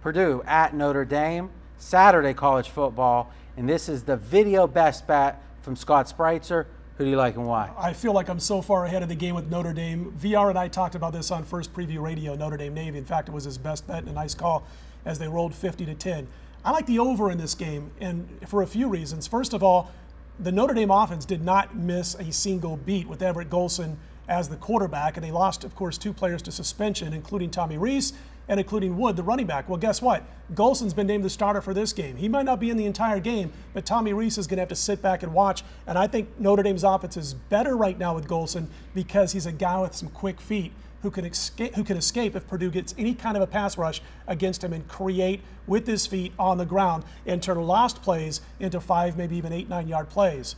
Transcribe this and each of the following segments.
Purdue at Notre Dame, Saturday college football, and this is the video best bet from Scott Spreitzer. Who do you like and why? I feel like I'm so far ahead of the game with Notre Dame. VR and I talked about this on First Preview Radio, Notre Dame Navy. In fact, it was his best bet and a nice call as they rolled 50-10. I like the over in this game, and for a few reasons. First of all, the Notre Dame offense did not miss a single beat with Everett Golson as the quarterback, and they lost, of course, 2 players to suspension, including Tommy Rees and including Wood, the running back. Well, guess what? Golson's been named the starter for this game. He might not be in the entire game, but Tommy Rees is going to have to sit back and watch, and I think Notre Dame's offense is better right now with Golson because he's a guy with some quick feet who can escape if Purdue gets any kind of a pass rush against him and create with his feet on the ground and turn lost plays into 5, maybe even 8, 9-yard plays.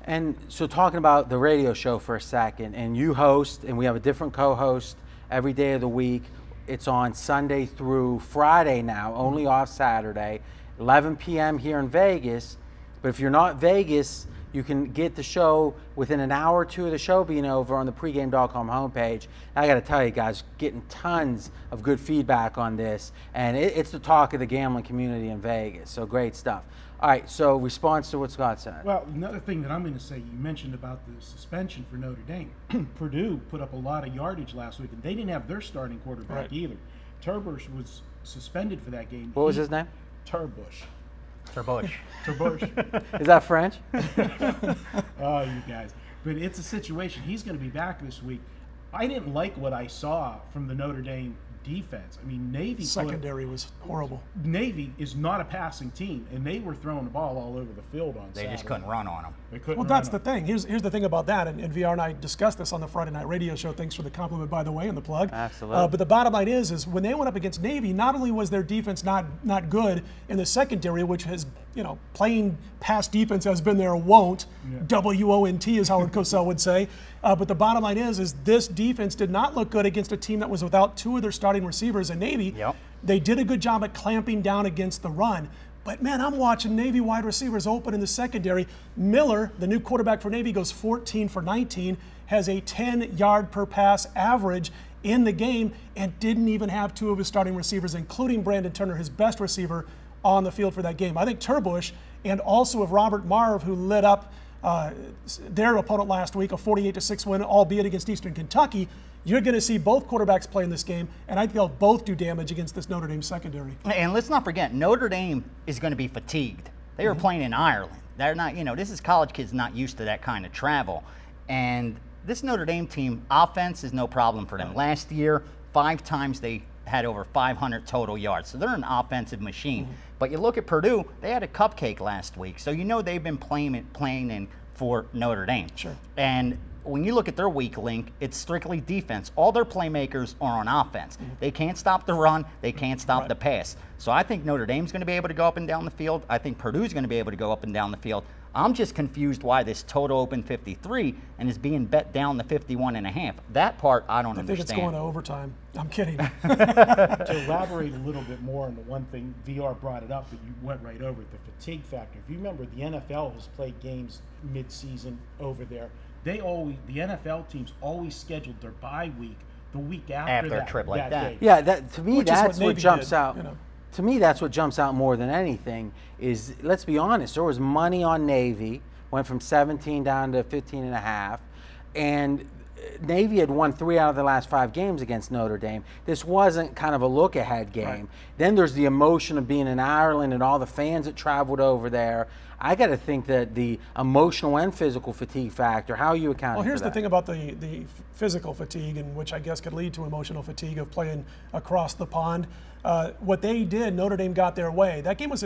And so talking about the radio show for a second, and you host, and we have a different co-host every day of the week. It's on Sunday through Friday now, only off Saturday, 11 p.m. here in Vegas. But if you're not Vegas, you can get the show within an hour or two of the show being over on the pregame.com homepage. I got to tell you guys, getting tons of good feedback on this, and it's the talk of the gambling community in Vegas, so great stuff. All right, so response to what Scott said. Well, another thing that I'm going to say, you mentioned about the suspension for Notre Dame. Purdue put up a lot of yardage last week, and they didn't have their starting quarterback either. Turbush was suspended for that game. What was his name? Turbush. Turbush. Turbush. Is that French? Oh, you guys. But it's a situation. He's going to be back this week. I didn't like what I saw from the Notre Dame defense. I mean, Navy secondary was horrible. Navy is not a passing team, and they were throwing the ball all over the field on Saturday. They just couldn't run on them. They couldn't. Well, that's the thing. Here's the thing about that, and VR and I discussed this on the Friday night radio show. Thanks for the compliment, by the way, and the plug. Absolutely. But the bottom line is when they went up against Navy, not only was their defense not good in the secondary, which has, playing pass defense has been there, won't. Yeah. W-O-N-T, as Howard Cosell would say. But the bottom line is this defense did not look good against a team that was without 2 of their starting receivers in Navy. Yep. They did a good job at clamping down against the run. But, man, I'm watching Navy wide receivers open in the secondary. Miller, the new quarterback for Navy, goes 14 for 19, has a 10-yard per pass average in the game, and didn't even have 2 of his starting receivers, including Brandon Turner, his best receiver, on the field for that game. I think Turbush, and also of Robert Marv, who lit up their opponent last week, a 48-6 win, albeit against Eastern Kentucky. You're going to see both quarterbacks play in this game, and I think they'll both do damage against this Notre Dame secondary. And let's not forget, Notre Dame is going to be fatigued. They were playing in Ireland. They're not, this is college kids not used to that kind of travel. And this Notre Dame team, offense is no problem for them. Last year, 5 times they had over 500 total yards. So they're an offensive machine. But you look at Purdue, they had a cupcake last week. So they've been playing in for Notre Dame. Sure. And when you look at their weak link, it's strictly defense. All their playmakers are on offense. They can't stop the run. They can't stop the pass. So I think Notre Dame's going to be able to go up and down the field. I think Purdue's going to be able to go up and down the field. I'm just confused why this total opened 53 and is being bet down to 51.5. That part I don't understand. I think it's going to overtime. I'm kidding. To elaborate a little bit more on the one thing VR brought it up that you went right over it, the fatigue factor. If you remember, the NFL has played games mid-season over there. The NFL teams always scheduled their bye week the week after a trip like that. Yeah, to me, that's what jumps out. To me, that's what jumps out more than anything is, let's be honest, there was money on Navy, went from 17 down to 15.5, and Navy had won 3 out of the last 5 games against Notre Dame. This wasn't kind of a look-ahead game. Right. Then there's the emotion of being in Ireland and all the fans that traveled over there. I got to think that the emotional and physical fatigue factor, how are you accounting for that? Well, here's the thing about the physical fatigue, and which I guess could lead to emotional fatigue of playing across the pond. What they did, Notre Dame got their way. That game was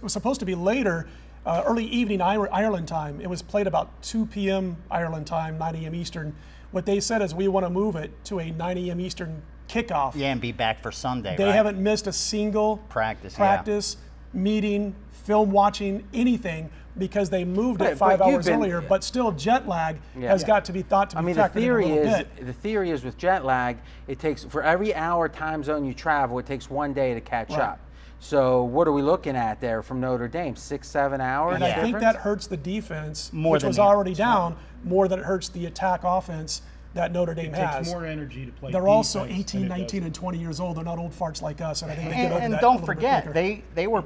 supposed to be later, early evening Ireland time. It was played about 2 p.m. Ireland time, 9 a.m. Eastern. What they said is we want to move it to a 9 a.m. Eastern kickoff. Yeah, and be back for Sunday. They haven't missed a single practice, meeting, film watching, anything, because they moved it 5 hours earlier. But still, jet lag has got to be thought to be factored in a little bit. The theory is with jet lag, it takes, for every hour time zone you travel, it takes 1 day to catch up. So what are we looking at there from Notre Dame? 6-7 hours? And I think that hurts the defense, which was already down, more than it hurts the attack offense that Notre Dame It has. takes more energy to play. They're also defense 18, than it 19, does. and 20 years old. They're not old farts like us, and I think they get over And that a don't little bit forget, quicker. they were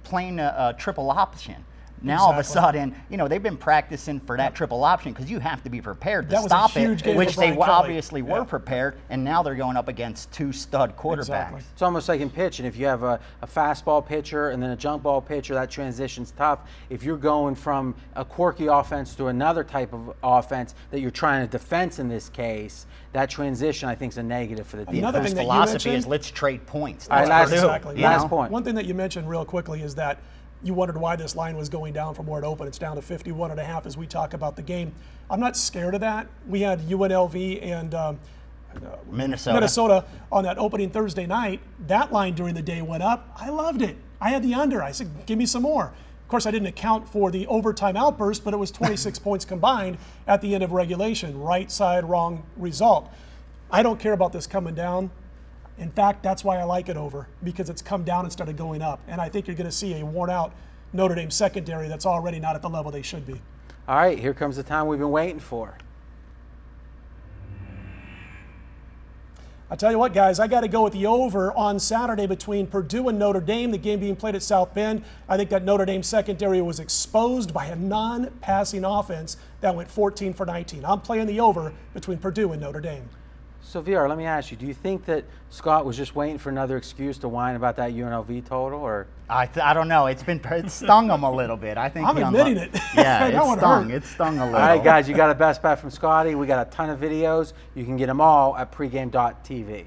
playing a triple option. Now all of a Exactly. sudden, you know, they've been practicing for that triple option because you have to be prepared to That was a stop huge it, game which for they Brian Kelly. obviously were Yeah. prepared, and now they're going up against two stud quarterbacks. Exactly. It's almost like in pitching. If you have a fastball pitcher and then a jump ball pitcher, that transition's tough. If you're going from a quirky offense to another type of offense that you're trying to defense in this case, that transition I think is a negative for the defense. Another Whose thing that you philosophy mentioned- is let's trade points. All right, That's last- Purdue, Exactly. you last know? point. One thing that you mentioned real quickly is that you wondered why this line was going down from where it opened. It's down to 51.5 as we talk about the game. I'm not scared of that. We had UNLV and Minnesota on that opening Thursday night. That line during the day went up. I loved it. I had the under. I said, give me some more. Of course, I didn't account for the overtime outburst, but it was 26 points combined at the end of regulation. Right side, wrong result. I don't care about this coming down. In fact, that's why I like it over, because it's come down instead of going up. And I think you're going to see a worn-out Notre Dame secondary that's already not at the level they should be. All right, here comes the time we've been waiting for. I tell you what, guys, I got to go with the over on Saturday between Purdue and Notre Dame, the game being played at South Bend. I think that Notre Dame secondary was exposed by a non-passing offense that went 14 for 19. I'm playing the over between Purdue and Notre Dame. So, VR, let me ask you, do you think that Scott was just waiting for another excuse to whine about that UNLV total, or? I don't know. It stung him a little bit. I think I'm he admitting it. Yeah, I don't it wanna stung. hurt. It stung a little. All right, guys, you got a best bet from Scotty. We got a ton of videos. You can get them all at pregame.tv.